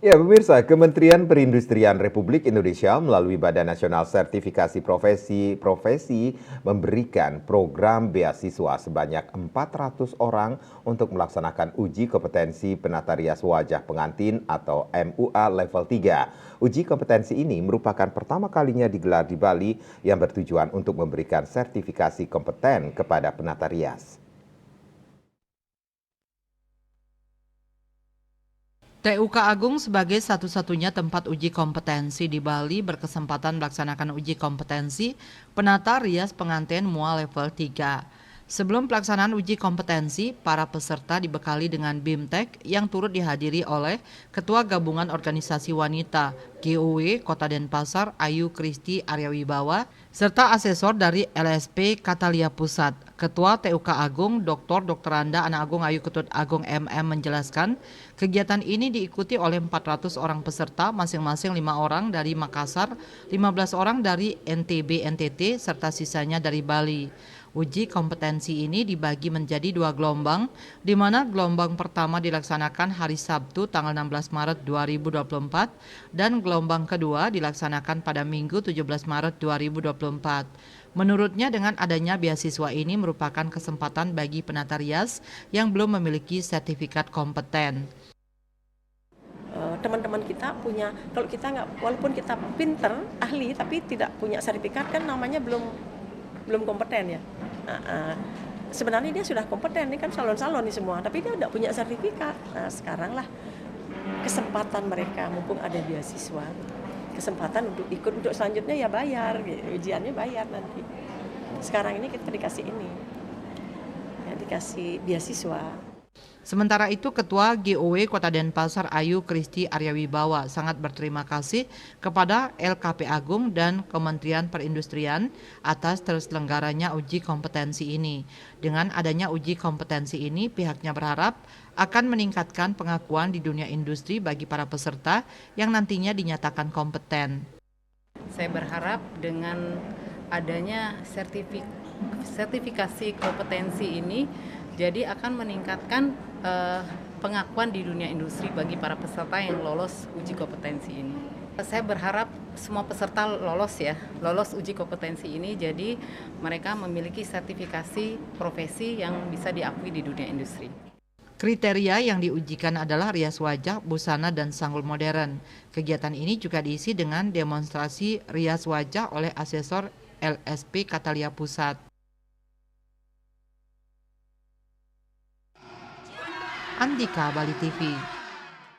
Ya, pemirsa, Kementerian Perindustrian Republik Indonesia melalui Badan Nasional Sertifikasi Profesi memberikan program beasiswa sebanyak 400 orang untuk melaksanakan uji kompetensi penata rias wajah pengantin atau MUA level 3. Uji kompetensi ini merupakan pertama kalinya digelar di Bali yang bertujuan untuk memberikan sertifikasi kompeten kepada penata rias. TUK Agung sebagai satu-satunya tempat uji kompetensi di Bali berkesempatan melaksanakan uji kompetensi penata rias pengantin MUA level 3. Sebelum pelaksanaan uji kompetensi, para peserta dibekali dengan BIMTEK yang turut dihadiri oleh Ketua Gabungan Organisasi Wanita GOW Kota Denpasar Ayu Kristi Aryawibawa serta asesor dari LSP Katalia Pusat. Ketua TUK Agung Dr. Anda Ana Agung Ayu Ketut Agung MM menjelaskan, kegiatan ini diikuti oleh 400 orang peserta, masing-masing 5 orang dari Makassar, 15 orang dari NTB NTT serta sisanya dari Bali. Uji kompetensi ini dibagi menjadi 2 gelombang, di mana gelombang pertama dilaksanakan hari Sabtu tanggal 16 Maret 2024 dan gelombang kedua dilaksanakan pada Minggu 17 Maret 2024. Menurutnya dengan adanya beasiswa ini merupakan kesempatan bagi penata rias yang belum memiliki sertifikat kompeten. Teman-teman kita punya, kalau kita nggak, walaupun kita pinter, ahli, tapi tidak punya sertifikat kan namanya belum kompeten ya. Sebenarnya dia sudah kompeten, ini kan salon-salon nih semua, tapi dia tidak punya sertifikat. Nah sekarang lah kesempatan mereka, mumpung ada beasiswa, kesempatan untuk ikut, untuk selanjutnya ya bayar, ujiannya bayar nanti. Sekarang ini kita dikasih ini, ya, dikasih beasiswa. Sementara itu, Ketua GOW Kota Denpasar Ayu Kristi Aryawibawa sangat berterima kasih kepada LKP Agung dan Kementerian Perindustrian atas terselenggaranya uji kompetensi ini. Dengan adanya uji kompetensi ini, pihaknya berharap akan meningkatkan pengakuan di dunia industri bagi para peserta yang nantinya dinyatakan kompeten. Saya berharap dengan adanya sertifikasi kompetensi ini jadi akan meningkatkan pengakuan di dunia industri bagi para peserta yang lolos uji kompetensi ini. Saya berharap semua peserta lolos uji kompetensi ini, jadi mereka memiliki sertifikasi profesi yang bisa diakui di dunia industri. Kriteria yang diujikan adalah rias wajah, busana, dan sanggul modern. Kegiatan ini juga diisi dengan demonstrasi rias wajah oleh asesor LSP Katalia Pusat. Andika, Bali TV.